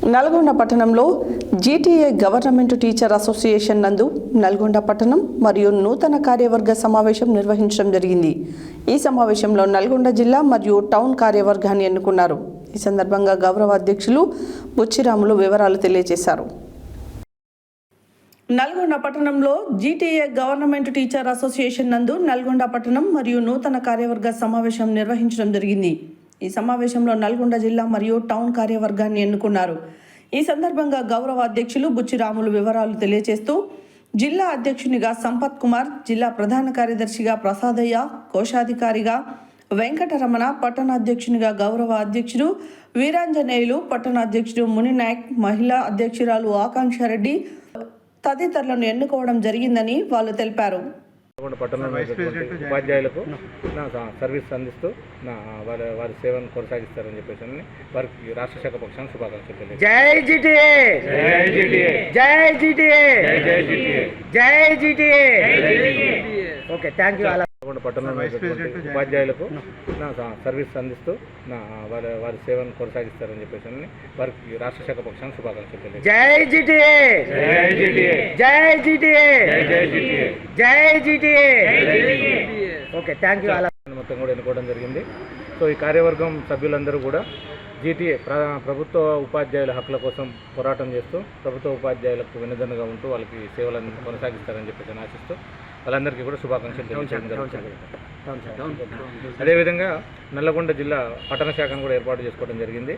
నల్గొండ పట్టణంలో GTA government teacher association నందు నల్గొండ పట్టణం మరియు నూతన కార్యవర్గ సమావేశం నిర్వహించడం జరిగింది. ఈ సమావేశంలో నల్గొండ జిల్లా మరియు టౌన్ కార్యవర్గాన్ని ఎన్నుకున్నారు. ఈ సందర్భంగా గౌరవ అధ్యక్షులు బుచ్చిరాములు వివరాలు తెలియజేశారు. నల్గొండ పట్టణంలో జీటీఏ గవర్నమెంట్ టీచర్ అసోసియేషన్ నందు నల్గొండ పట్టణం మరియు నూతన కార్యవర్గ సమావేశం నిర్వహించడం జరిగింది. ఈ సమావేశంలో నల్గొండ జిల్లా మరియు టౌన్ కార్యవర్గాన్ని ఎన్నుకున్నారు. ఈ సందర్భంగా గౌరవ అధ్యక్షులు బుచ్చిరాములు వివరాలు తెలియజేస్తూ జిల్లా అధ్యక్షునిగా సంపత్ కుమార్, జిల్లా ప్రధాన కార్యదర్శిగా ప్రసాదయ్య, కోశాధికారిగా వెంకటరమణ, పట్టణ అధ్యక్షునిగా గౌరవ అధ్యక్షుడు వీరాంజనేయులు, పట్టణ అధ్యక్షుడు మునినాయక్, మహిళా అధ్యక్షురాలు ఆకాంక్షారెడ్డి తదితరులను ఎన్నుకోవడం జరిగిందని వాళ్ళు తెలిపారు. పట్టణంలో ఉపాధ్యాయులకు సర్వీస్ అందిస్తూ వారి సేవను కొనసాగిస్తారని చెప్పేసి వారికి రాష్ట్ర శాఖ పక్షాన శుభాకాంక్షలు తెలియజేస్తాను. జై జీటీఏ, జై జీటీఏ, జై జీటీఏ, జై జీటీఏ. Okay, thank you. పట్టణంలో ఉపాధ్యాయులకు సర్వీస్ అందిస్తూ వారి సేవను కొనసాగిస్తారని చెప్పేసి వారికి రాష్ట్ర శాఖ పక్షాన శుభాకాంక్షలు తెలియజేస్తాను. జై జీటీఏ, జై జీటీఏ, జై జీటీఏ, జై జీటీఏ. Okay, thank you. మొత్తం కూడా ఎన్నుకోవడం జరిగింది. సో ఈ కార్యవర్గం సభ్యులందరూ కూడా జీటీఏ ప్రభుత్వ ఉపాధ్యాయుల హక్కుల కోసం పోరాటం చేస్తూ ప్రభుత్వ ఉపాధ్యాయులకు వెన్నుదన్నుగా ఉంటూ వాళ్ళకి సేవలను కొనసాగిస్తారని చెప్పేసి ఆశిస్తూ వాళ్ళందరికీ కూడా శుభాకాంక్షలు తెలియజేయడం జరుగుతుంది. అదేవిధంగా నల్లగొండ జిల్లా పట్టణ శాఖను కూడా ఏర్పాటు చేసుకోవడం జరిగింది.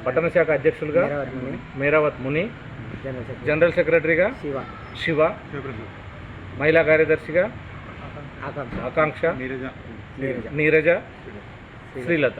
పట్టణ శాఖ అధ్యక్షులుగా మేరావత్ ముని, జనరల్ సెక్రటరీగా శివ, మహిళా కార్యదర్శిగా ఆకాంక్ష, నీరజ, శ్రీలత.